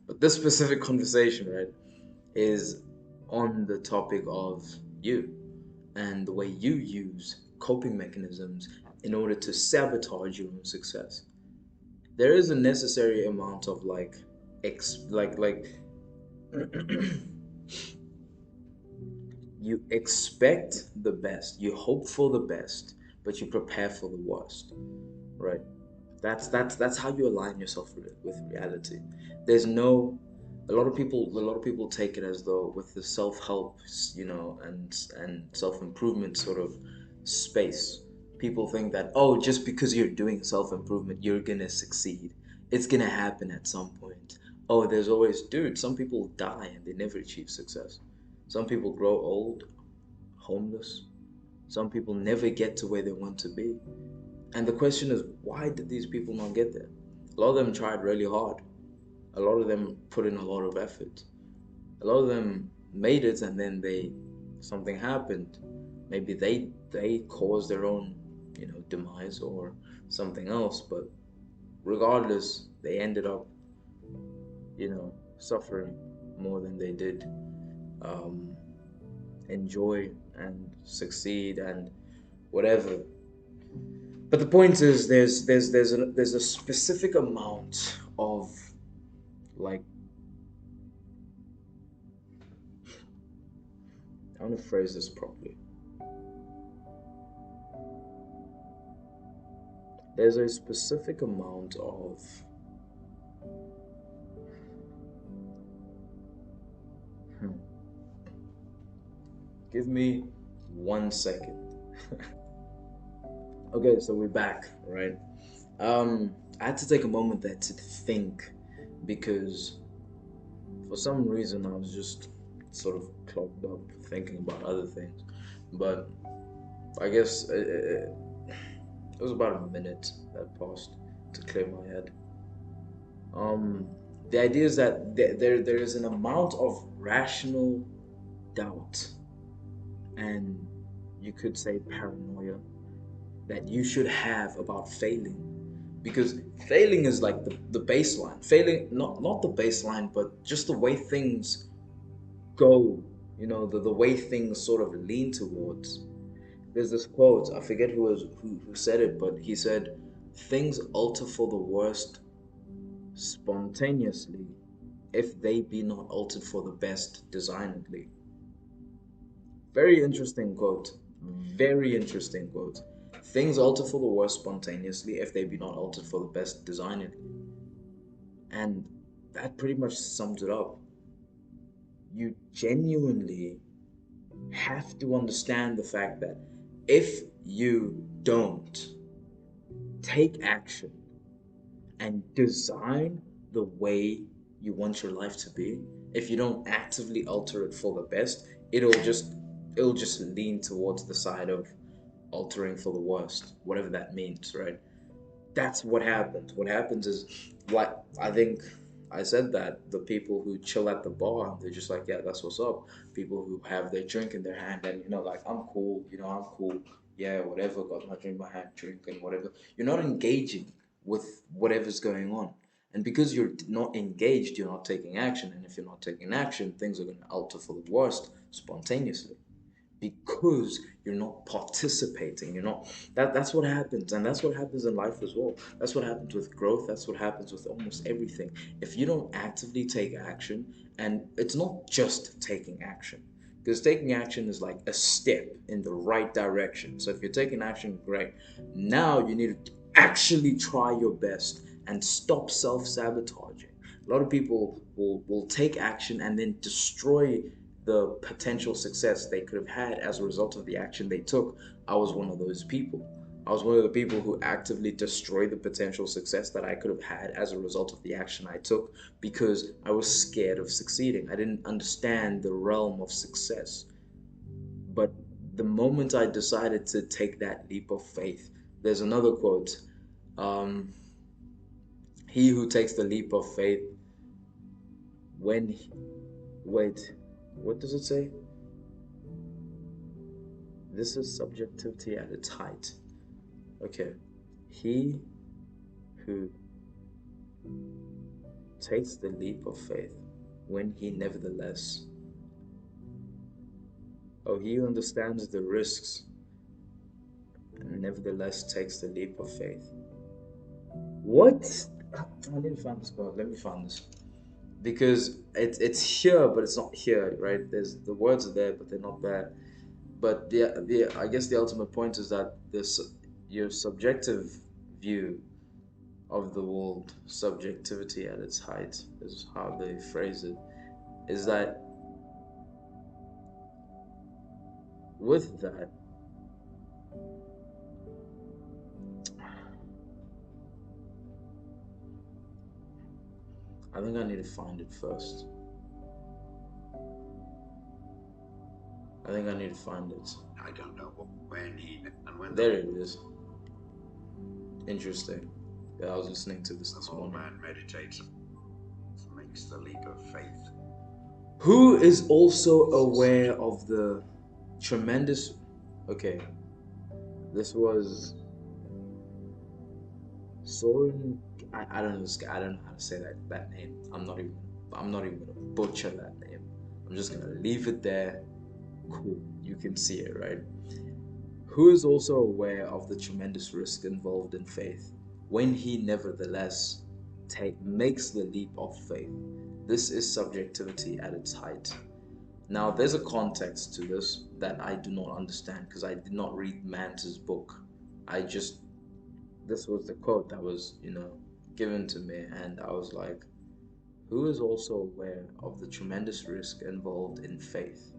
But this specific conversation, right, is on the topic of you and the way you use coping mechanisms in order to sabotage your own success. There is a necessary amount of like you expect the best, you hope for the best, but you prepare for the worst, right? That's how you align yourself with reality. There's no a lot of people take it as though with the self-help, and self-improvement sort of space, people think that, oh, just because you're doing self-improvement, you're gonna succeed. It's gonna happen at some point. Oh, there's always, dude, some people die and they never achieve success. Some people grow old, homeless. Some people never get to where they want to be. And the question is, why did these people not get there? A lot of them tried really hard. A lot of them put in a lot of effort. A lot of them made it, and then something happened. Maybe they caused their own, demise or something else. But regardless, they ended up, suffering more than they did um, enjoy and succeed and whatever. But the point is, there's a specific amount of, like, I want to phrase this properly. There's a specific amount of, hmm, give me 1 second. Okay, so we're back, right? I had to take a moment there to think because for some reason I was just sort of clogged up thinking about other things. But I guess it was about a minute that passed to clear my head. Um, the idea is that there is an amount of rational doubt, and you could say paranoia, that you should have about failing, because failing is like the baseline. Failing, not the baseline, but just the way things go. The way things sort of lean towards. There's this quote, I forget who said it, but he said, "Things alter for the worst spontaneously, if they be not altered for the best designedly." Very interesting quote. Very interesting quote. Things alter for the worst spontaneously, if they be not altered for the best designedly. And that pretty much sums it up. You genuinely have to understand the fact that if you don't take action and design the way you want your life to be, if you don't actively alter it for the best, it'll just lean towards the side of altering for the worst, whatever that means, right? That's what happens. What happens is, what I think I said, that the people who chill at the bar, they're just like, yeah, that's what's up. People who have their drink in their hand and, like, I'm cool, I'm cool, yeah, whatever, got my drink in my hand, drinking, whatever. You're not engaging with whatever's going on. And because you're not engaged, you're not taking action. And if you're not taking action, things are going to alter for the worst spontaneously, because you're not participating. You're not, that's what happens. And that's what happens in life as well. That's what happens with growth. That's what happens with almost everything. If you don't actively take action, and it's not just taking action, because taking action is like a step in the right direction. So if you're taking action, great. Now you need to actually try your best and stop self-sabotaging. A lot of people will take action and then destroy the potential success they could have had as a result of the action they took. I was one of those people. I was one of the people who actively destroyed the potential success that I could have had as a result of the action I took, because I was scared of succeeding. I didn't understand the realm of success. But the moment I decided to take that leap of faith, there's another quote. Um, he who takes the leap of faith, when he, wait, what does it say? This is subjectivity at its height. Okay. He who takes the leap of faith when he nevertheless, oh, he understands the risks and nevertheless takes the leap of faith. What? I didn't find this quote. Let me find this. Because it's here, but it's not here, right? There's the words are there, but they're not there. But the I guess the ultimate point is that this your subjective view of the world, subjectivity at its height, is how they phrase it, is that with that, I think I need to find it first. I think I need to find it. I don't know when he and when There it is. Interesting. Yeah, I was listening to this morning. man meditates and makes the leap of faith. Who is also aware of the tremendous. Okay, this was Soren. I don't know. I don't know how to say that name. I'm not even gonna butcher that name. I'm just gonna leave it there. Cool. You can see it, right? Who is also aware of the tremendous risk involved in faith when he nevertheless makes the leap of faith. This is subjectivity at its height. Now, there's a context to this that I do not understand because I did not read Manta's book. This was the quote that was, given to me, and I was like, who is also aware of the tremendous risk involved in faith?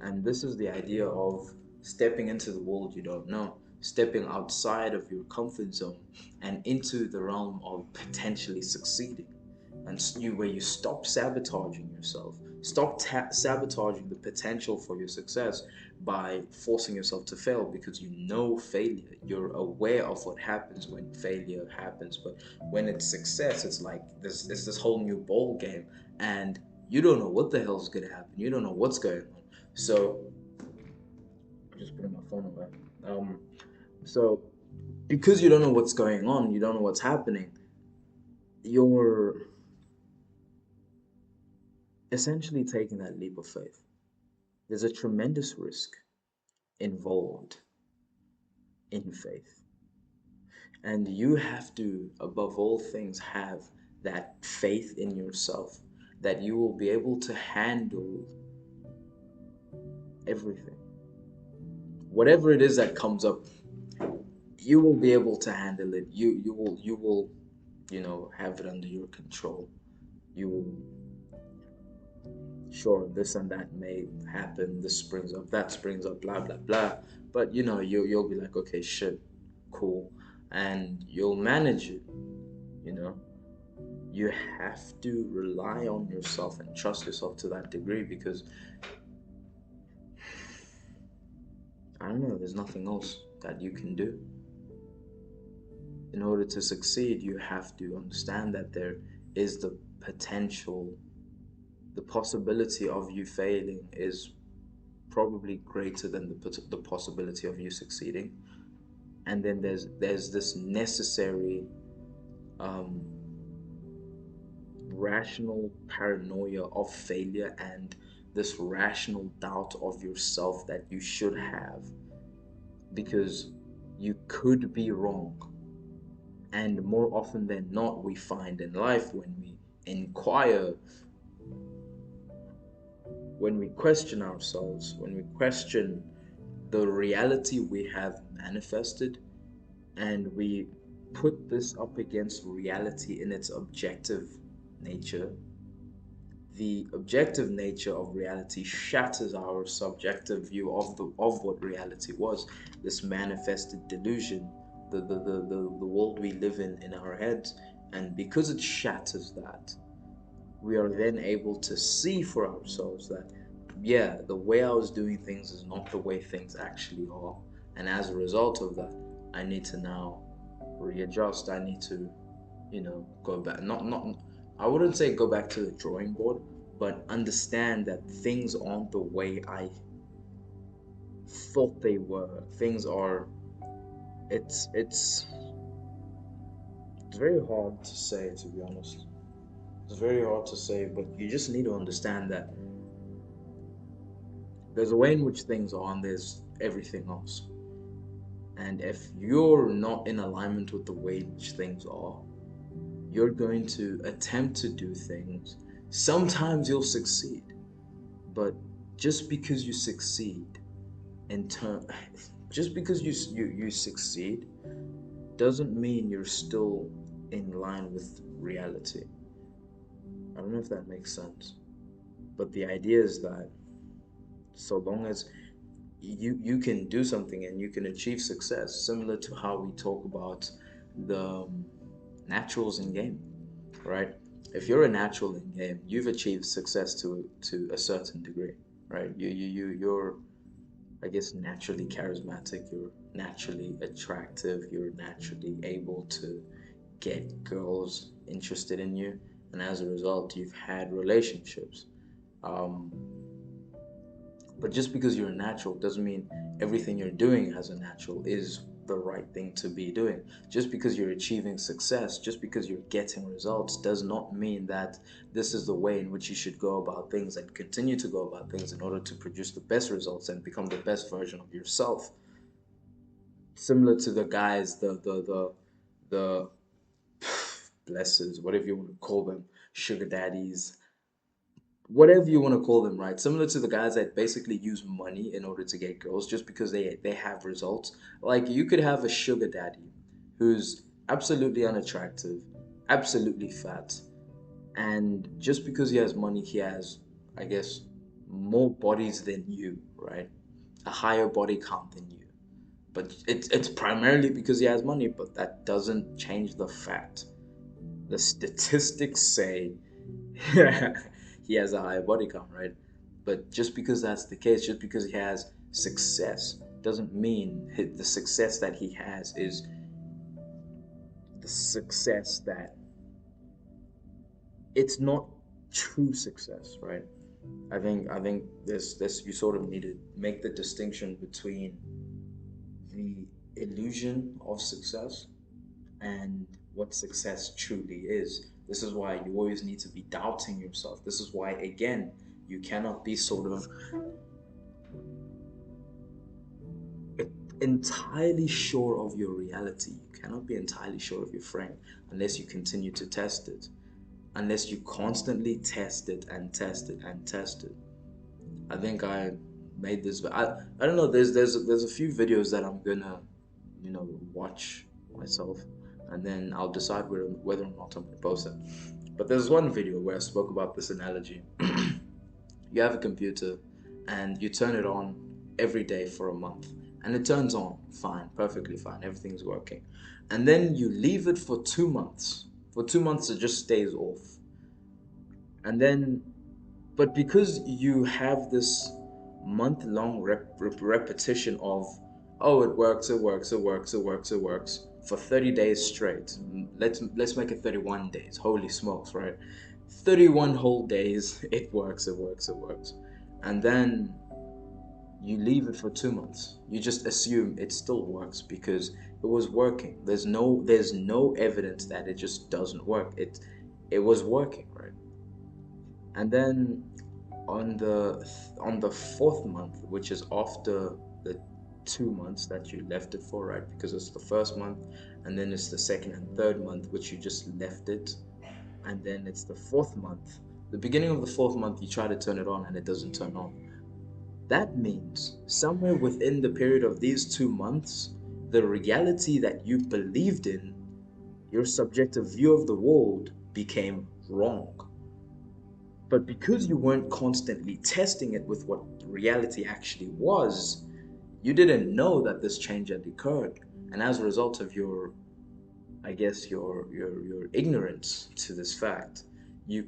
And this is the idea of stepping into the world you don't know, stepping outside of your comfort zone and into the realm of potentially succeeding. And where you stop sabotaging yourself, stop sabotaging the potential for your success by forcing yourself to fail because you know failure. You're aware of what happens when failure happens, but when it's success, it's like this whole new ball game, and you don't know what the hell's gonna happen. You don't know what's going on. So I'm just putting my phone away. So because you don't know what's going on, you don't know what's happening, you're essentially taking that leap of faith. There's a tremendous risk involved in faith. And you have to, above all things, have that faith in yourself that you will be able to handle everything. Whatever it is that comes up, you will be able to handle it. You will have it under your control. You will, sure, this and that may happen, this springs up, that springs up, blah blah blah. But you'll be like, okay, shit, cool. And you'll manage it, you know. You have to rely on yourself and trust yourself to that degree because I don't know, there's nothing else that you can do. In order to succeed, you have to understand that there is the potential, the possibility of you failing is probably greater than the possibility of you succeeding. And then there's this necessary um, rational paranoia of failure and this rational doubt of yourself that you should have because you could be wrong. And more often than not, we find in life when we inquire, when we question ourselves, when we question the reality we have manifested, and we put this up against reality in its objective nature, the objective nature of reality shatters our subjective view of what reality was. This manifested delusion, the world we live in our heads, and because it shatters that, we are then able to see for ourselves that, yeah, the way I was doing things is not the way things actually are. And as a result of that, I need to now readjust. I need to, go back. Not, I wouldn't say go back to the drawing board, but understand that things aren't the way I thought they were. Things are, it's It's very hard to say, to be honest. It's very hard to say, but you just need to understand that there's a way in which things are, and there's everything else. And if you're not in alignment with the way in which things are, you're going to attempt to do things. Sometimes you'll succeed, but just because you succeed in turn, just because you succeed doesn't mean you're still in line with reality. I don't know if that makes sense, but the idea is that so long as you can do something and you can achieve success, similar to how we talk about the naturals in game, right? If you're a natural in game, you've achieved success to a certain degree, right? You're, I guess, naturally charismatic. You're naturally attractive. You're naturally able to get girls interested in you, and as a result, you've had relationships. Um, but just because you're a natural doesn't mean everything you're doing as a natural is the right thing to be doing. Just because you're achieving success, just because you're getting results, does not mean that this is the way in which you should go about things and continue to go about things in order to produce the best results and become the best version of yourself. Similar to the guys, the blessers, whatever you want to call them, sugar daddies, whatever you want to call them, right? Similar to the guys that basically use money in order to get girls just because they have results. Like you could have a sugar daddy who's absolutely unattractive, absolutely fat, and just because he has money, he has, I guess, more bodies than you, right? A higher body count than you. But it's primarily because he has money, but that doesn't change the fact. The statistics say he has a higher body count, right? But just because that's the case, just because he has success, doesn't mean the success that he has is the success that it's not true success, right? I think this you sort of need to make the distinction between the illusion of success and what success truly is. This is why you always need to be doubting yourself. This is why, again, you cannot be sort of entirely sure of your reality. You cannot be entirely sure of your frame unless you continue to test it. Unless you constantly test it and test it and test it. I think I made this. I don't know. There's a few videos that I'm gonna, watch myself, and then I'll decide whether or not I'm gonna post it. But there's one video where I spoke about this analogy. You have a computer, and you turn it on every day for a month, and it turns on fine, perfectly fine, everything's working, and then you leave it for 2 months. For 2 months, it just stays off, and then but because you have this month-long repetition of, oh, it works, it works, it works, it works, it works for 30 days straight. Let's make it 31 days. Holy smokes, right? 31 whole days, it works, it works, it works. And then you leave it for 2 months. You just assume it still works because it was working. There's no evidence that it just doesn't work. It was working, right? And then on the fourth month, which is after the 2 months that you left it for, right? Because it's the first month, and then it's the second and third month, which you just left it, and then it's the fourth month. The beginning of the fourth month, you try to turn it on, and it doesn't turn on. That means somewhere within the period of these 2 months, the reality that you believed in, your subjective view of the world, became wrong. But because you weren't constantly testing it with what reality actually was, you didn't know that this change had occurred. And as a result of your, I guess, your ignorance to this fact, you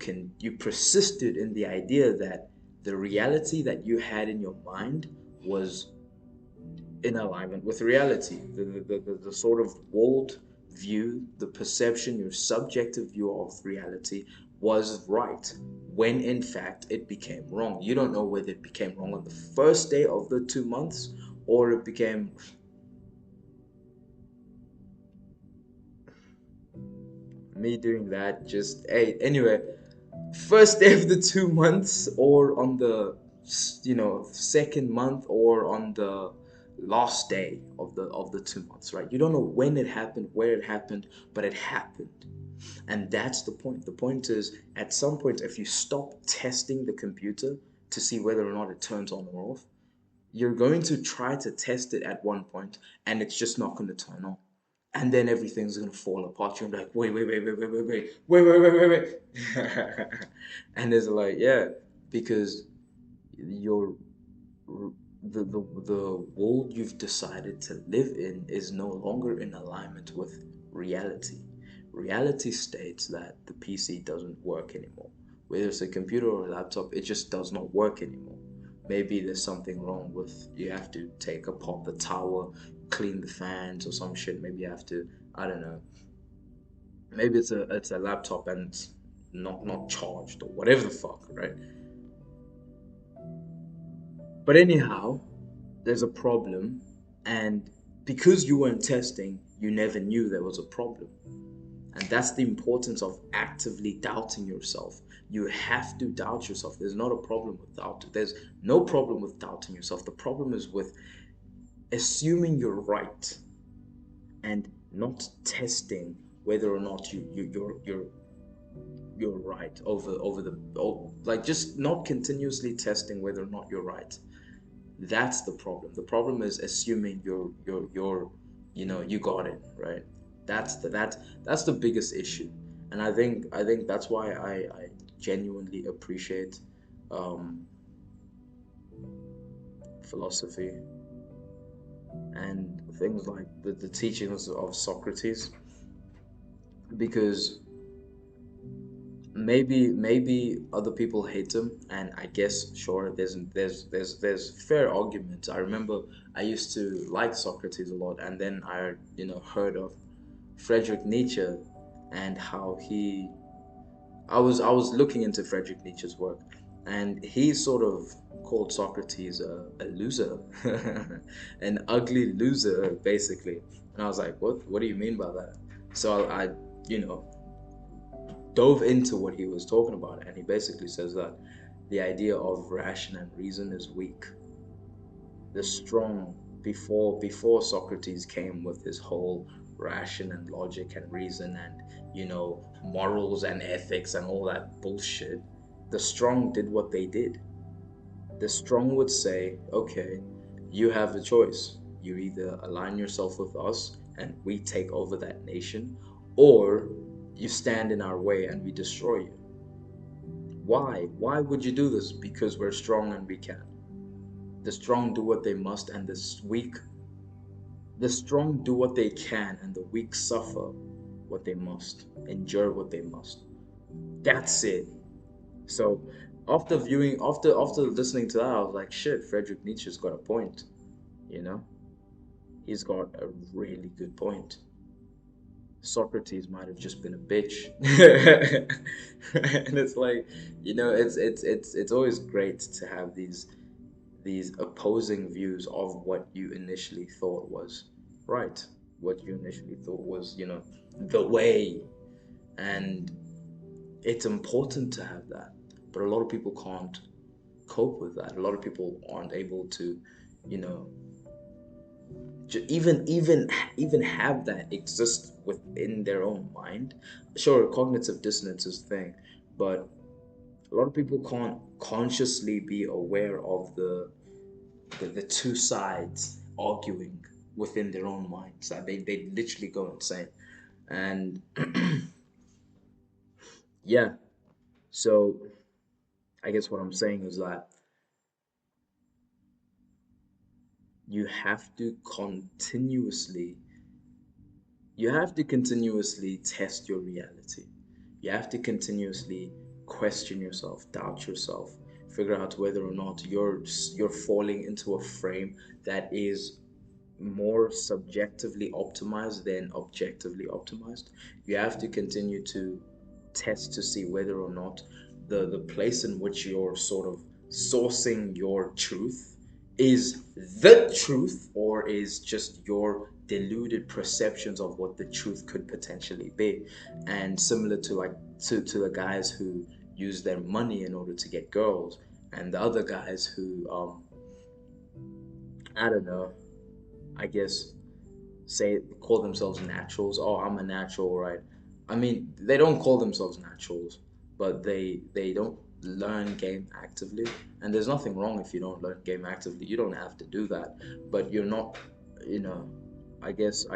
persisted in the idea that the reality that you had in your mind was in alignment with reality. The sort of world view, the perception, your subjective view of reality was right when in fact it became wrong. You don't know whether it became wrong on the first day of the 2 months or it became me doing that just hey anyway, first day of the 2 months, or on the second month, or on the last day of the 2 months, right? You don't know when it happened, where it happened, but it happened. And that's the point. The point is, at some point, if you stop testing the computer to see whether or not it turns on or off, you're going to try to test it at one point, and it's just not going to turn on. And then everything's gonna fall apart. You're like, wait. And it's like, yeah, because you're the world you've decided to live in is no longer in alignment with reality. Reality states that the PC doesn't work anymore. Whether it's a computer or a laptop, it just does not work anymore. Maybe there's something wrong with, you have to take apart the tower, clean the fans or some shit. Maybe you have to, I don't know. Maybe it's a laptop and it's not charged or whatever the fuck, right? But anyhow, there's a problem, and because you weren't testing, you never knew there was a problem. And that's the importance of actively doubting yourself. You have to doubt yourself. There's not a problem with doubt. There's no problem with doubting yourself. The problem is with assuming you're right and not testing whether or not you're right over the like just not continuously testing whether or not you're right. That's the problem. The problem is assuming you got it right. That's the biggest issue, and I think that's why I genuinely appreciate um, philosophy and things like the teachings of Socrates, because maybe other people hate him, and I guess sure there's fair arguments. I remember I used to like Socrates a lot, and then I heard of Friedrich Nietzsche, and how he I was looking into Friedrich Nietzsche's work, and he sort of called Socrates a loser, an ugly loser basically. And I was like, what do you mean by that? So I you know dove into what he was talking about, and he basically says that the idea of ration and reason is weak. The strong, before Socrates came with his whole ration and logic and reason and morals and ethics and all that bullshit, the strong did what they did. The strong would say, okay, you have a choice. You either align yourself with us and we take over that nation, or you stand in our way and we destroy you. Why? Why would you do this? Because we're strong and we can. The strong do what they must, and the strong do what they can, and the weak suffer what they must, endure what they must. That's it. So, after listening to that, I was like, shit, Friedrich Nietzsche's got a point. You know, he's got a really good point. Socrates might have just been a bitch. And it's like, it's always great to have these opposing views of what you initially thought was right, what you initially thought was, the way. And it's important to have that. But a lot of people can't cope with that. A lot of people aren't able to, you know, even have that exist within their own mind. Sure, cognitive dissonance is a thing, but a lot of people can't consciously be aware of the two sides arguing within their own minds. That they literally go insane. And yeah, so I guess what I'm saying is that you have to continuously you have to continuously test your reality. You have to continuously question yourself, doubt yourself, figure out whether or not you're falling into a frame that is more subjectively optimized than objectively optimized. You have to continue to test to see whether or not the place in which you're sort of sourcing your truth is the truth or is just your deluded perceptions of what the truth could potentially be. And similar to like to the guys who use their money in order to get girls, and the other guys who I don't know, I guess say call themselves naturals. Oh, I'm a natural, right? I mean, they don't call themselves naturals, but they don't learn game actively. And there's nothing wrong if you don't learn game actively. You don't have to do that, but you're not, you know, I guess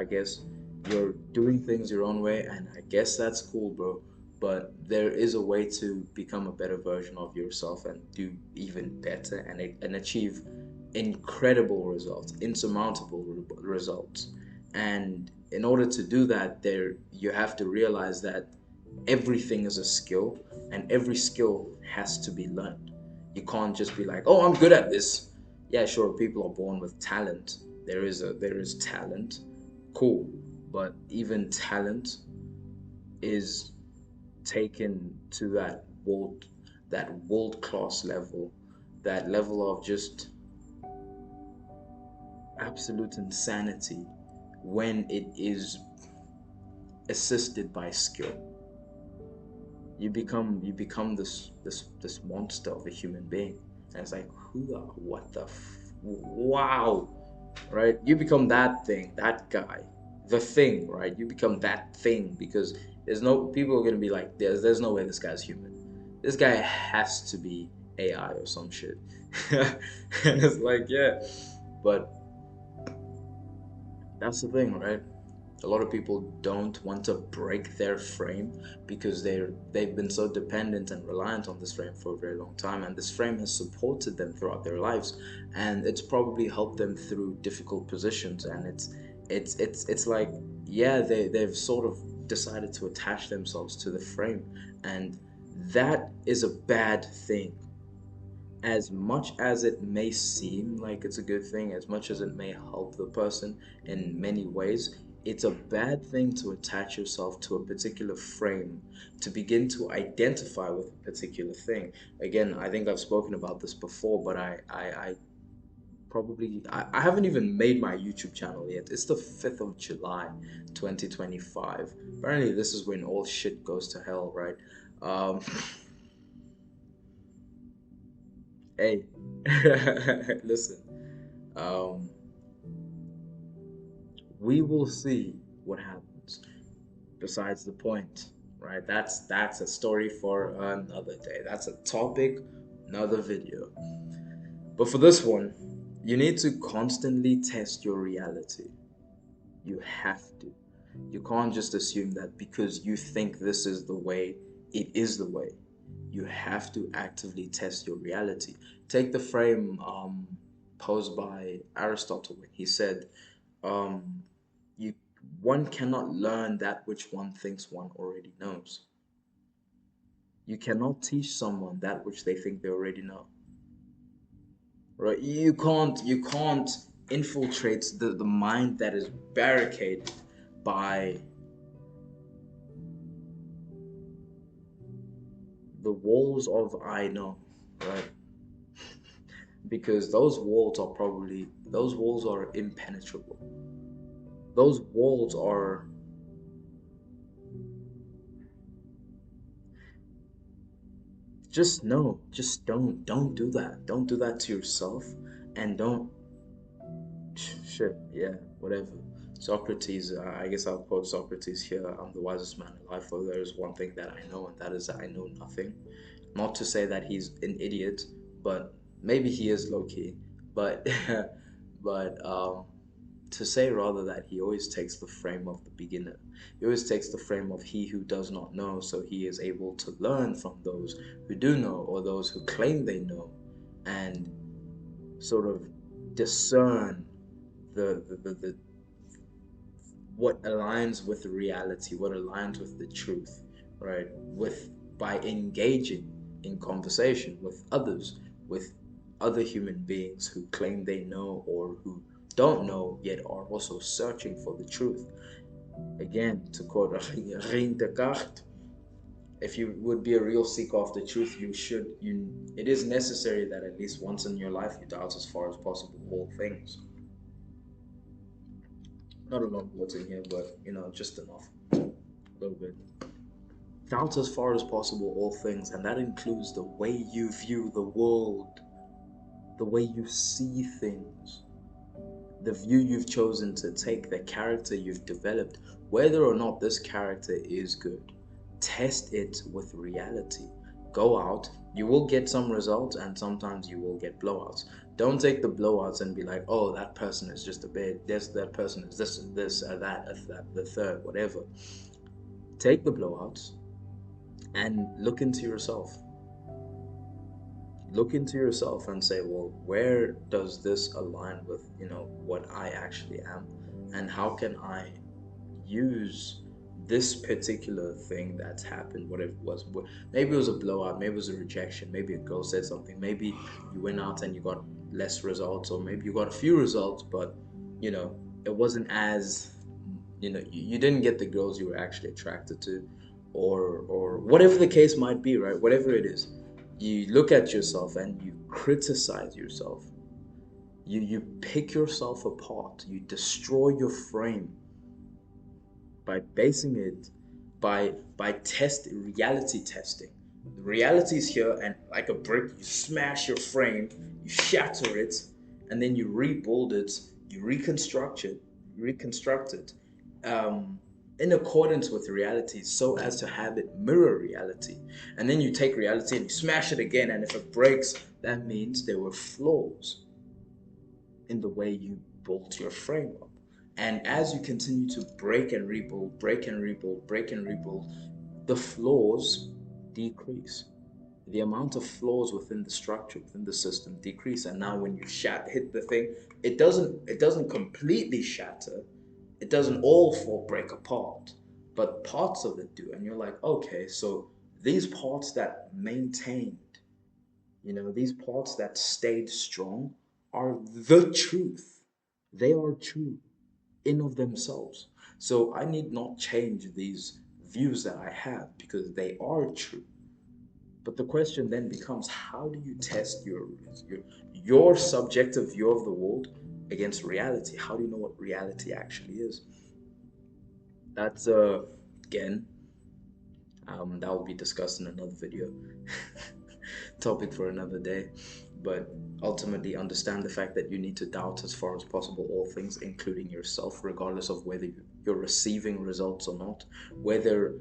you're doing things your own way, and I guess that's cool, bro. But there is a way to become a better version of yourself and do even better and achieve incredible results, insurmountable results. And in order to do that, there you have to realize that everything is a skill, and every skill has to be learned. You can't just be like, "Oh, I'm good at this." Yeah, sure, people are born with talent. There is talent, cool, but even talent is taken to that world class level, that level of just absolute insanity when it is assisted by skill. You become this monster of a human being, and it's like who the what the wow, right? You become that thing, that guy, the thing, right? You become that thing because there's no people are gonna be like there's no way this guy's human. This guy has to be AI or some shit. And it's like yeah, but that's the thing, right? A lot of people don't want to break their frame because they've been so dependent and reliant on this frame for a very long time, and this frame has supported them throughout their lives, and it's probably helped them through difficult positions. And it's like yeah, they've sort of decided to attach themselves to the frame, and that is a bad thing. As much as it may seem like it's a good thing, as much as it may help the person in many ways, it's a bad thing to attach yourself to a particular frame to begin to identify with a particular thing. Again, I think I've spoken about this before, but I haven't even made my YouTube channel yet. It's the 5th of July, 2025. Apparently, this is when all shit goes to hell, right? Um, hey, listen. Um, we will see what happens. Besides the point, right? That's a story for another day. That's a topic, another video. But for this one, you need to constantly test your reality. You have to. You can't just assume that because you think this is the way, it is the way. You have to actively test your reality. Take the frame posed by Aristotle when he said, um, you one cannot learn that which one thinks one already knows. You cannot teach someone that which they think they already know. Right? You can't infiltrate the mind that is barricaded by the walls of I know, right? Because those walls are impenetrable. Those walls are just no, just don't do that. Don't do that to yourself, and don't shit, yeah, whatever. Socrates, I guess I'll quote Socrates here. I'm the wisest man alive, for there is one thing that I know, and that is that I know nothing. Not to say that he's an idiot, but maybe he is low key. But, but to say rather that he always takes the frame of the beginner. He always takes the frame of he who does not know, so he is able to learn from those who do know or those who claim they know, and sort of discern the what aligns with reality, what aligns with the truth, right? With by engaging in conversation with others, with other human beings who claim they know or who don't know yet are also searching for the truth. Again, to quote René Descartes, If you would be a real seeker of the truth, it is necessary that at least once in your life you doubt as far as possible all things. Not a lot of words in here, but just enough. A little bit. Doubt as far as possible all things, and that includes the way you view the world, the way you see things, the view you've chosen to take, the character you've developed, whether or not this character is good. Test it with reality. Go out, you will get some results, and sometimes you will get blowouts. Don't take the blowouts and be like, oh, that person is just a bit, this, that person is this, that, the third, whatever. Take the blowouts and look into yourself. Look into yourself and say, well, where does this align with what I actually am, and how can I use this particular thing that's happened, whatever it was. Maybe it was a blowout, maybe it was a rejection, maybe a girl said something, maybe you went out and you got less results, or maybe you got a few results, but you know it wasn't as you didn't get the girls you were actually attracted to, or whatever the case might be, right? Whatever it is, you look at yourself and you criticize yourself. You pick yourself apart, you destroy your frame by basing it by reality testing. The reality is here, and like a brick, you smash your frame, you shatter it, and then you rebuild it, you reconstruct it, um, in accordance with reality, so as to have it mirror reality. And then you take reality and you smash it again, and if it breaks, that means there were flaws in the way you built your frame up. And as you continue to break and rebuild, break and rebuild, break and rebuild, the flaws decrease. The amount of flaws within the structure, within the system decrease. And now when you hit the thing, it doesn't completely shatter. It doesn't all fall break apart, but parts of it do. And you're like, okay, so these parts that maintained, these parts that stayed strong are the truth. They are true in of themselves. So I need not change these views that I have because they are true. But the question then becomes, how do you test your, your subjective view of the world against reality? How do you know what reality actually is? That's again, that will be discussed in another video. Topic for another day. But ultimately, understand the fact that you need to doubt as far as possible all things, including yourself, regardless of whether you're receiving results or not, whether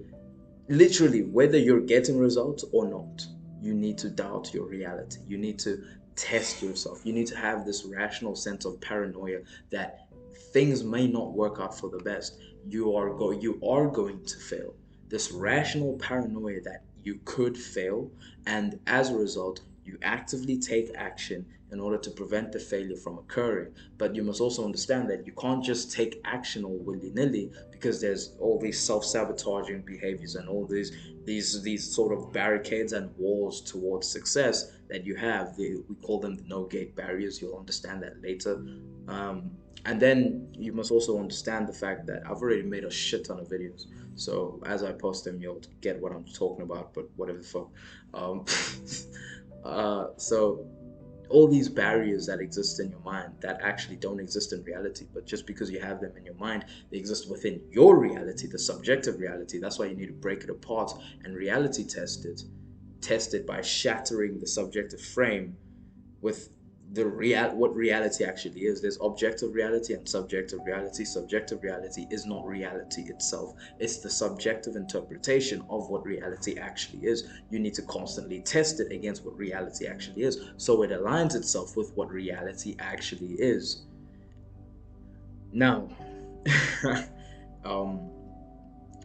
literally whether you're getting results or not. You need to doubt your reality. You need to test yourself. You need to have this rational sense of paranoia that things may not work out for the best. You are going to fail. This rational paranoia that you could fail, and as a result you actively take action in order to prevent the failure from occurring. But you must also understand that you can't just take action all willy-nilly, because there's all these self-sabotaging behaviors and all these sort of barricades and walls towards success that you have. We call them the no gate barriers. You'll understand that later. And then you must also understand the fact that I've already made a shit ton of videos. So as I post them, you'll get what I'm talking about. But whatever the fuck. Um, so all these barriers that exist in your mind that actually don't exist in reality, but just because you have them in your mind, they exist within your reality, the subjective reality. That's why you need to break it apart and reality test it by shattering the subjective frame with what reality actually is. There's objective reality and subjective reality. Subjective reality is not reality itself. It's the subjective interpretation of what reality actually is. You need to constantly test it against what reality actually is, so it aligns itself with what reality actually is. Now, um,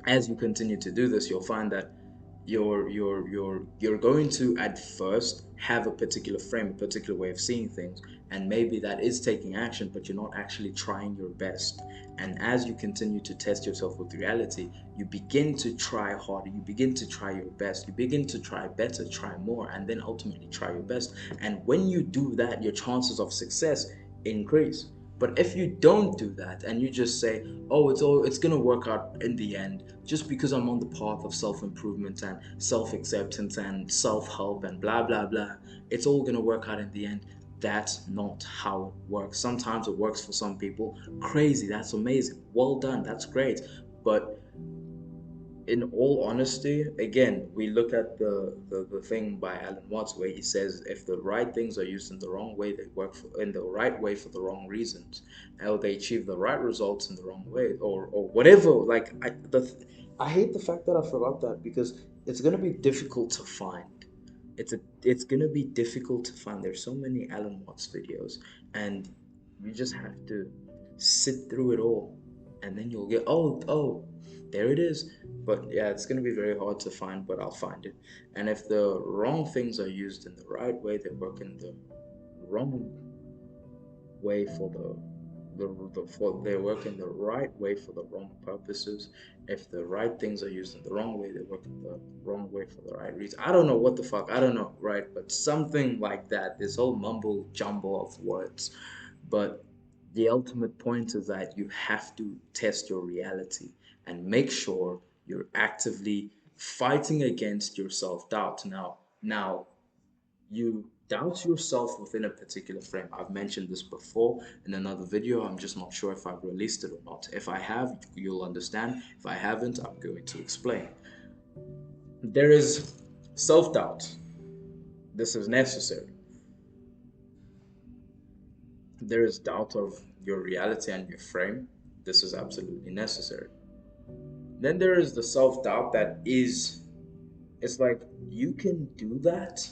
as you continue to do this, you'll find that you're going to at first have a particular frame, a particular way of seeing things, and maybe that is taking action, but you're not actually trying your best. And as you continue to test yourself with reality, you begin to try harder, you begin to try your best, you begin to try better, try more, and then ultimately try your best. And when you do that, your chances of success increase. But if you don't do that and you just say, "Oh, it's gonna work out in the end," just because I'm on the path of self-improvement and self-acceptance and self-help and blah blah blah, it's all gonna work out in the end. That's not how it works. Sometimes it works for some people. Crazy, that's amazing. Well done, that's great. But in all honesty, again, we look at the thing by Alan Watts where he says if the right things are used in the wrong way, they work in the right way for the wrong reasons, or they achieve the right results in the wrong way, or whatever. Like I hate the fact that I forgot that because it's gonna be difficult to find. It's gonna be difficult to find. There's so many Alan Watts videos, and you just have to sit through it all, and then you'll get there it is. But yeah, it's gonna be very hard to find, but I'll find it. And if the wrong things are used in the right way, they work in the wrong way for for they work in the right way for the wrong purposes. If the right things are used in the wrong way, they work in the wrong way for the right reason. I don't know what the fuck, I don't know, right? But something like that, this whole mumble jumble of words. But the ultimate point is that you have to test your reality and make sure you're actively fighting against your self-doubt. Now you doubt yourself within a particular frame. I've mentioned this before in another video. I'm just not sure if I've released it or not. If I have, you'll understand. If I haven't, I'm going to explain. There is self doubt. This is necessary. There is doubt of your reality and your frame. This is absolutely necessary. Then there is the self doubt that is, it's like you can do that,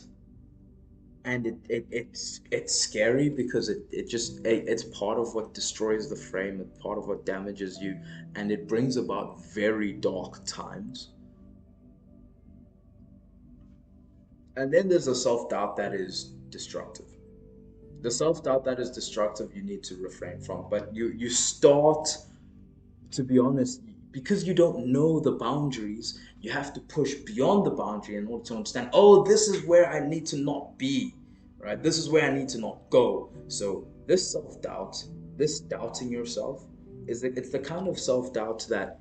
and it's scary because it's part of what destroys the frame, it's part of what damages you, and it brings about very dark times. And then there's a self-doubt that is destructive. The self-doubt that is destructive you need to refrain from, but you start, to be honest, because you don't know the boundaries, you have to push beyond the boundary in order to understand, oh, this is where I need to not be, right? This is where I need to not go. So this self-doubt, this doubting yourself, it's the kind of self-doubt that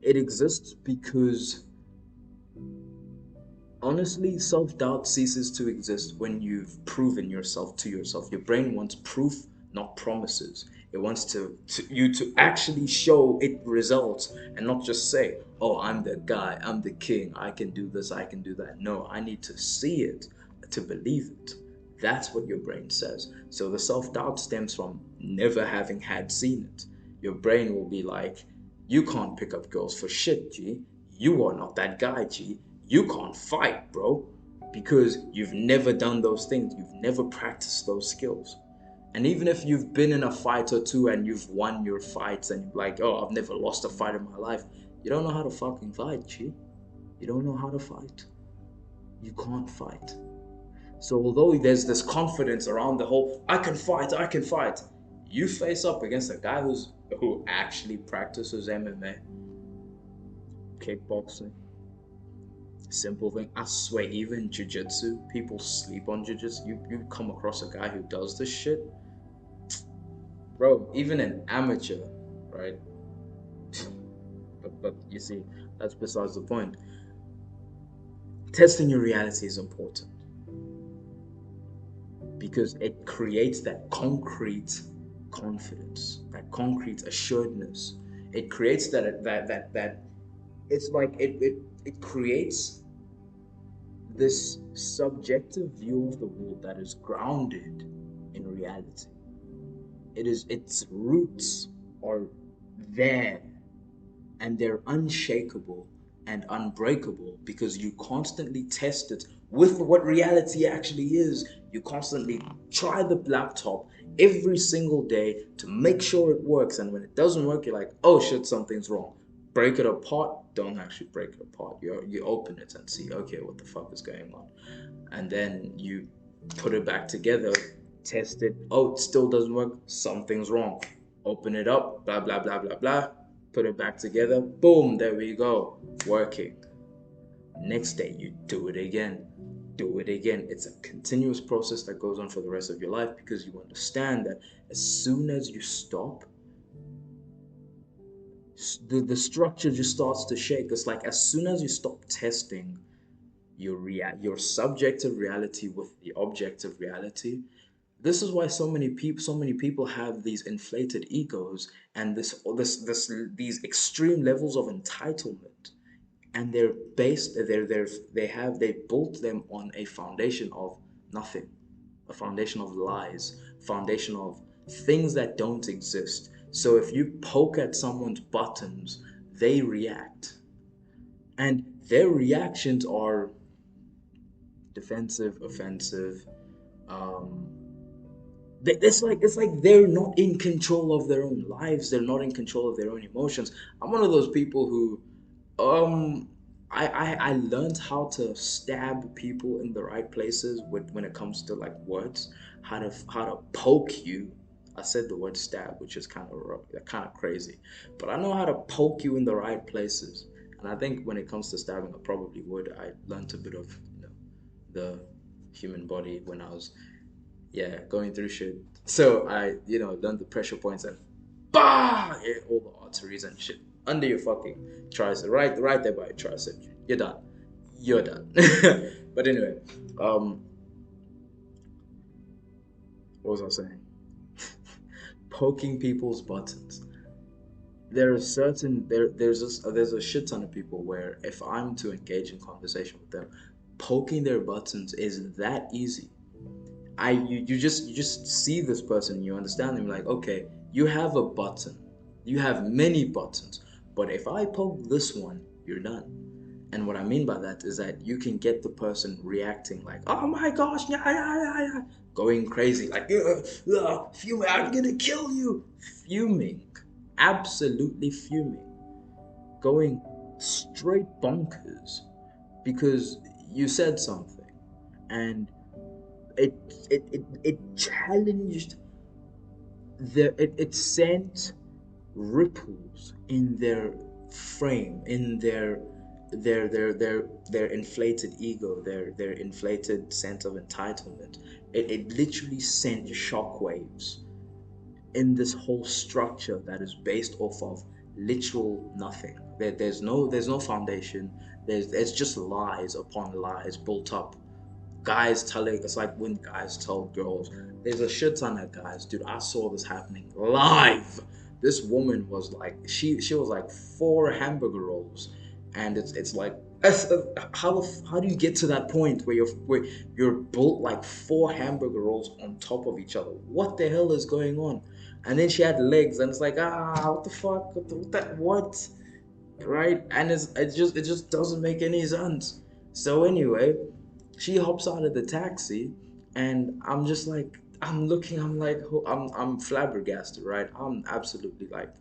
it exists because honestly, self doubt ceases to exist when you've proven yourself to yourself. Your brain wants proof, not promises. It wants you to actually show it results and not just say, "Oh, I'm the guy, I'm the king. I can do this, I can do that." No, I need to see it to believe it. That's what your brain says. So the self doubt stems from never having had seen it. Your brain will be like, "You can't pick up girls for shit, G. You are not that guy, G. You can't fight, bro, because you've never done those things. You've never practiced those skills." And even if you've been in a fight or two and you've won your fights and you're like, "Oh, I've never lost a fight in my life," you don't know how to fucking fight, G. You don't know how to fight. You can't fight. So although there's this confidence around the whole I can fight, you face up against a guy who actually practices MMA, kickboxing, simple thing. I swear, even jujitsu, people sleep on jujitsu. You come across a guy who does this shit, bro. Even an amateur, right? But you see, that's besides the point. Testing your reality is important because it creates that concrete confidence, that concrete assuredness. It creates that. It's like it creates this subjective view of the world that is grounded in reality. Its roots are there and they're unshakable and unbreakable because you constantly test it with what reality actually is. You constantly try the laptop every single day to make sure it works, and when it doesn't work, you're like, "Oh shit, something's wrong." Break it apart. Don't actually break it apart. You open it and see, okay, what the fuck is going on, and then you put it back together, test it. Oh, it still doesn't work. Something's wrong. Open it up. Blah blah blah blah blah. Put it back together. Boom. There we go. Working. Next day you do it again. do it again. It's a continuous process that goes on for the rest of your life because you understand that as soon as you stop, the structure just starts to shake. It's like as soon as you stop testing your subjective reality with the objective reality. This is why so many people have these inflated egos and these extreme levels of entitlement, and they built them on a foundation of nothing, a foundation of lies, foundation of things that don't exist. So if you poke at someone's buttons, they react, and their reactions are defensive, offensive. Um, it's like they're not in control of their own lives. They're not in control of their own emotions. I'm one of those people who, um, I learned how to stab people in the right places when it comes to like words, how to poke you. I said the word stab, which is kind of crazy, but I know how to poke you in the right places. And I think when it comes to stabbing, I probably would. I learned a bit of the human body when I was, yeah, going through shit. So I learned the pressure points and bah, yeah, all the arteries and shit under your fucking tricep, right there by your tricep. You're done. You're done. But anyway, um, what was I saying? Poking people's buttons. There are certain there's a shit ton of people where if I'm to engage in conversation with them, poking their buttons is that easy. You just see this person, you understand them, like, okay, you have a button, you have many buttons, but if I poke this one, you're done. And what I mean by that is that you can get the person reacting like, oh my gosh, yeah, yeah, yeah, yeah, going crazy, like, fuming, I'm gonna kill you, fuming, absolutely fuming, going straight bonkers because you said something, and it it challenged it sent ripples in their frame, in their inflated ego, their inflated sense of entitlement. It literally sent shockwaves in this whole structure that is based off of literal nothing. There's no foundation. There's just lies upon lies built up. Guys telling, it's like when guys tell girls, there's a shit ton of guys, dude. I saw this happening live. This woman was like, she was like four hamburger rolls, and it's like, how do you get to that point where you're built like four hamburger rolls on top of each other? What the hell is going on? And then she had legs, and it's like, what the fuck, what, right? And it just doesn't make any sense. So anyway, she hops out of the taxi, and I'm just like, I'm looking, I'm like, I'm flabbergasted, right? I'm absolutely like,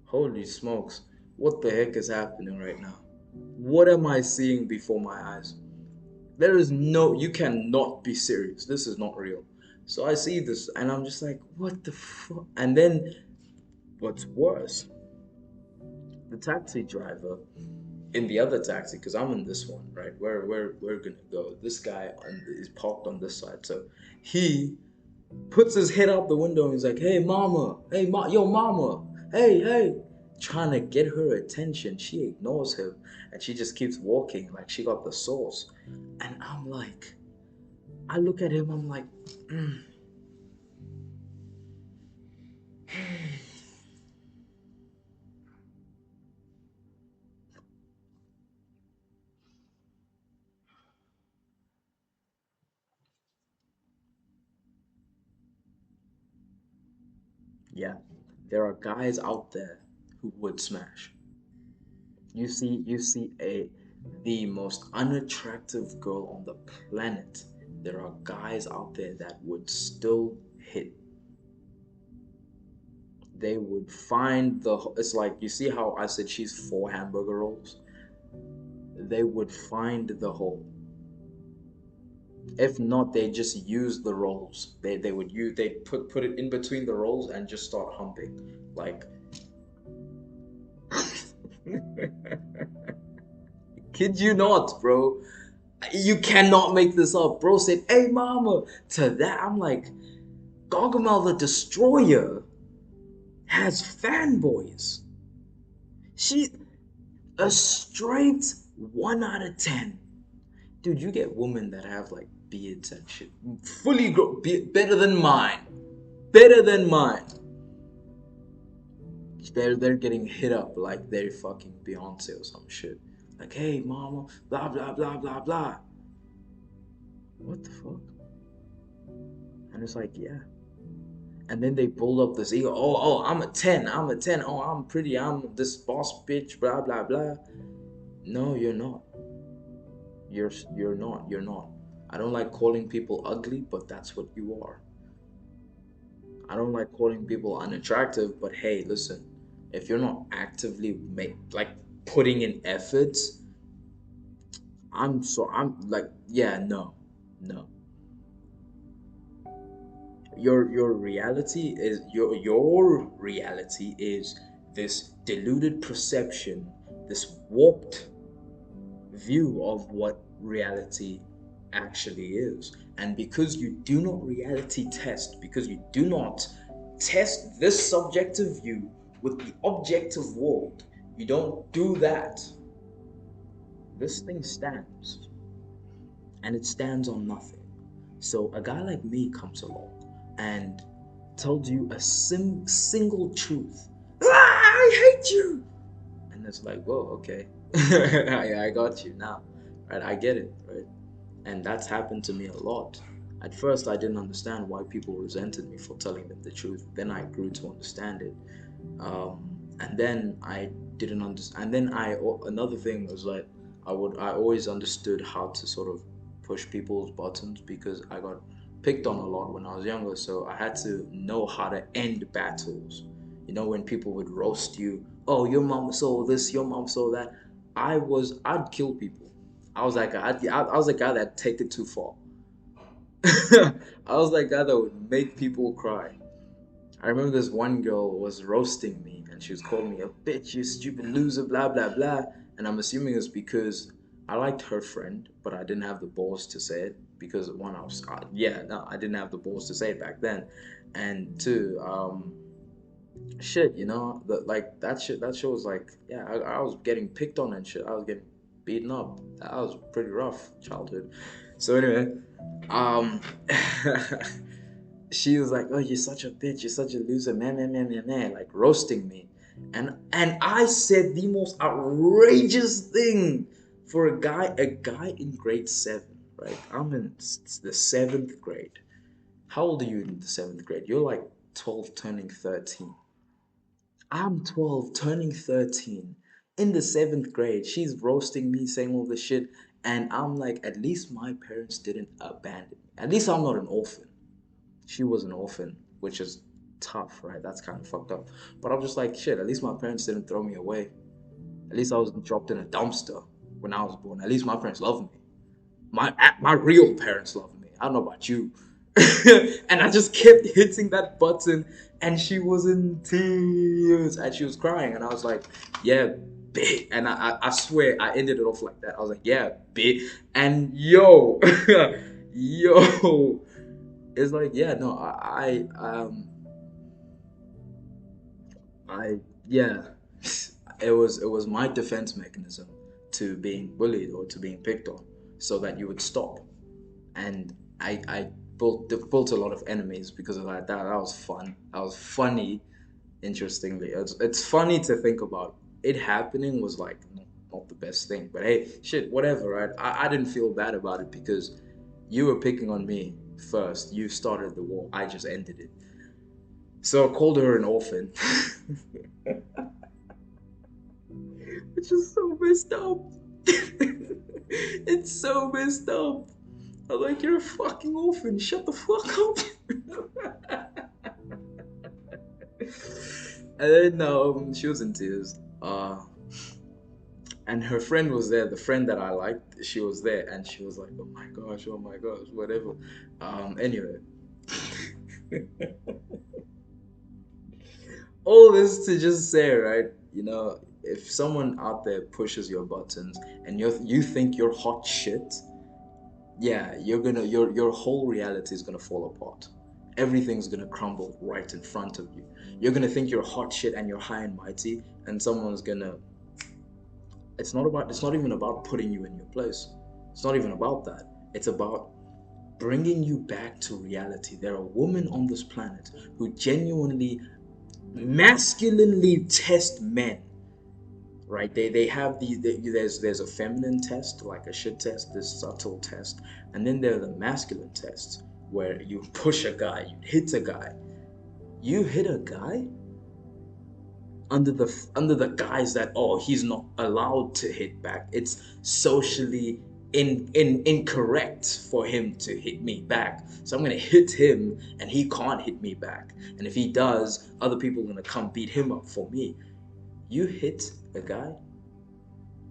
holy smokes, what the heck is happening right now? What am I seeing before my eyes? You cannot be serious. This is not real. So I see this, and I'm just like, what the fuck? And then what's worse, the taxi driver in the other taxi, because I'm in this one, right? Where we're gonna go. This guy is parked on this side, so he puts his head out the window and he's like, "Hey, mama, hey, yo, mama, hey, hey," trying to get her attention. She ignores him, and she just keeps walking like she got the sauce. And I'm like, I look at him, I'm like, mm, yeah, there are guys out there who would smash. You see the most unattractive girl on the planet. There are guys out there that would still hit. They would find it's like, you see how I said she's four hamburger rolls? They would find the hole. If not, they just use the rolls. They put it in between the rolls and just start humping. Like, kid you not, bro. You cannot make this up. Bro said, "Hey, mama." To that, I'm like, Gargamel the Destroyer has fanboys. She a straight 1 out of 10. Dude, you get women that have like beards and shit, fully grown, better than mine, better than mine. They're getting hit up like they're fucking Beyonce or some shit. Like, hey, mama, blah blah blah blah blah. What the fuck? And it's like, yeah. And then they pull up this ego. Oh, I'm a 10. I'm a 10. Oh, I'm pretty. I'm this boss bitch. Blah blah blah. No, you're not. You're not. You're not. I don't like calling people ugly, but that's what you are. I don't like calling people unattractive, but hey, listen, if you're not actively putting in efforts, I'm like, yeah, no, no. Your reality is your reality is this deluded perception, this warped view of what reality actually is. And because you do not reality test, because you do not test this subjective view with the objective world, you don't do that, this thing stands. And it stands on nothing. So a guy like me comes along and told you a single truth. Ah, I hate you. And it's like, whoa, okay. I got you now. Right, I get it, right? And that's happened to me a lot. At first, I didn't understand why people resented me for telling them the truth. Then I grew to understand it. And then I didn't understand. And then another thing was like, I always understood how to sort of push people's buttons because I got picked on a lot when I was younger. So I had to know how to end battles. You know, when people would roast you, oh, your mom saw this, your mom saw that. I'd kill people. I was like, I was a guy that take it too far. I was that guy that would make people cry. I remember this one girl was roasting me and she was calling me a bitch, you stupid loser, blah blah blah. And I'm assuming it's because I liked her friend, but I didn't have the balls to say it because one, I was yeah, no, I didn't have the balls to say it back then, and two, shit, like that shows like yeah, I was getting picked on and shit. I was getting beaten up. That was pretty rough childhood. So anyway, um. she was like, "Oh, you're such a bitch. You're such a loser, man, man, man, man, man," like roasting me, and I said the most outrageous thing for a guy in grade 7, right? I'm in the 7th grade. How old are you in the 7th grade? You're like 12, turning 13. I'm 12, turning 13. In the 7th grade, she's roasting me, saying all this shit, and I'm like, at least my parents didn't abandon me. At least I'm not an orphan. She was an orphan, which is tough, right? That's kind of fucked up. But I'm just like, shit, at least my parents didn't throw me away. At least I was dropped in a dumpster when I was born. At least my parents loved me. My real parents loved me. I don't know about you. And I just kept hitting that button and she was in tears and she was crying and I was like, yeah, big. And I swear I ended it off like that. I was like, yeah, big. And yo, yo, it's like, yeah, no, I yeah, it was my defense mechanism to being bullied or to being picked on, so that you would stop. And I built a lot of enemies because of that. That was fun. That was funny. Interestingly, it's funny to think about. It happening was like not the best thing, but hey, shit, whatever, right? I didn't feel bad about it because you were picking on me first. You started the war. I just ended it. So I called her an orphan, which is so messed up. It's so messed up. I'm like, you're a fucking orphan. Shut the fuck up. And then she was in tears. And her friend was there. The friend that I liked, she was there, and she was like, oh my gosh, whatever. Anyway, all this to just say, right? If someone out there pushes your buttons and you think you're hot shit, yeah, your whole reality is gonna fall apart. Everything's gonna crumble right in front of you. You're gonna think you're hot shit and you're high and mighty, and someone's gonna. It's not even about putting you in your place. It's not even about that. It's about bringing you back to reality. There are women on this planet who genuinely masculinely test men, right? They have there's a feminine test, like a shit test, this subtle test, and then there are the masculine tests where you push a guy, you hit a guy. You hit a guy under the guise that, oh, he's not allowed to hit back. It's socially incorrect for him to hit me back. So I'm gonna hit him and he can't hit me back. And if he does, other people are gonna come beat him up for me. You hit a guy,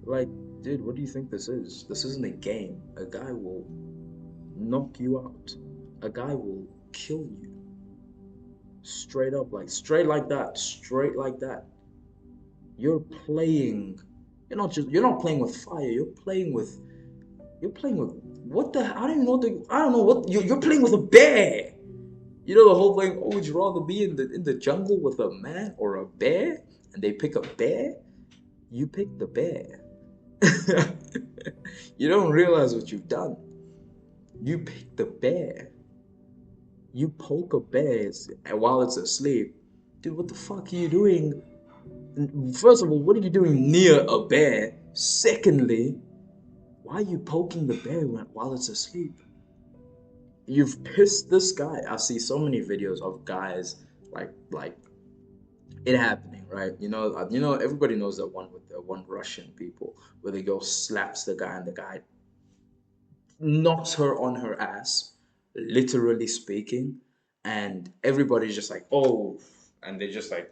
like, dude, what do you think this is? This isn't a game. A guy will knock you out. A guy will kill you. Straight up, like straight like that. Straight like that. You're playing. You're not playing with fire. You're playing with what the I don't even know I don't know what you're playing with a bear. You know the whole thing. Oh, would you rather be in the jungle with a man or a bear? And they pick a bear. You pick the bear. You don't realize what you've done. You pick the bear. You poke a bear while it's asleep. Dude, what the fuck are you doing? First of all, what are you doing near a bear? Secondly, why are you poking the bear while it's asleep? You've pissed this guy. I see so many videos of guys like it happening, right? Everybody knows that one with the one Russian people where the girl slaps the guy and the guy knocks her on her ass, literally speaking, and everybody's just like, oh, and they're just like,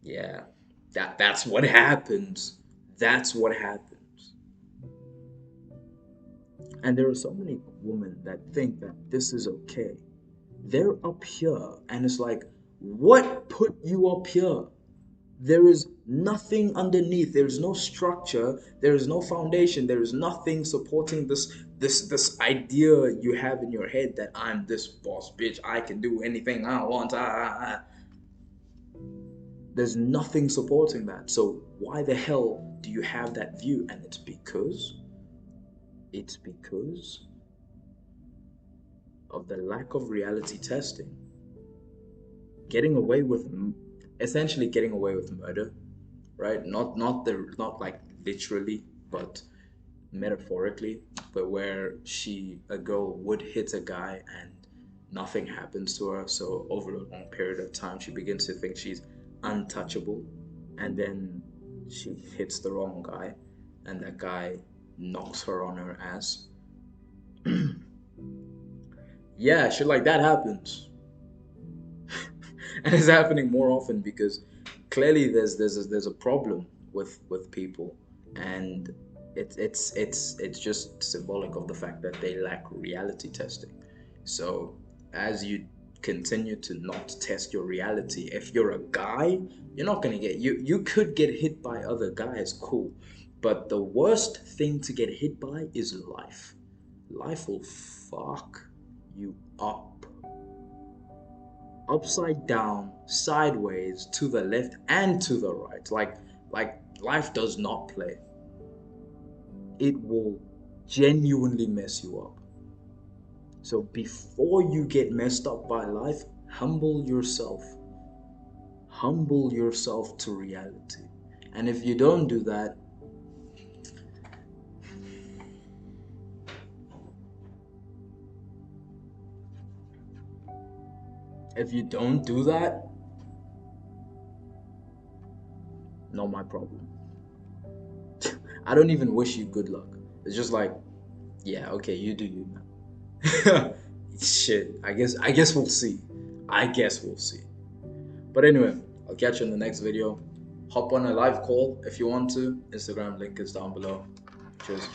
yeah, that's what happens. That's what happens. And there are so many women that think that this is okay. They're up here, and it's like, what put you up here? There is nothing underneath. There is no structure. There is no foundation. There is nothing supporting this idea you have in your head that I'm this boss bitch. I can do anything I want. There's nothing supporting that. So why the hell do you have that view? And it's because of the lack of reality testing. Getting away with essentially getting away with murder, right? Not like literally, but metaphorically, but where a girl would hit a guy and nothing happens to her. So over a long period of time, she begins to think she's untouchable, and then she hits the wrong guy, and that guy knocks her on her ass. Yeah, shit like that happens. And it's happening more often because clearly there's a problem with people, and it's just symbolic of the fact that they lack reality testing. So as you continue to not test your reality, if you're a guy, you're not gonna get you could get hit by other guys, cool, but the worst thing to get hit by is life. Life will fuck you up, upside down, sideways, to the left and to the right. Like life does not play. It will genuinely mess you up. So before you get messed up by life, humble yourself. Humble yourself to reality. And if you don't do that, not my problem. I don't even wish you good luck. It's just like, yeah, okay, you do you, man. Shit. I guess we'll see. I guess we'll see. But anyway, I'll catch you in the next video. Hop on a live call if you want to. Instagram link is down below. Cheers.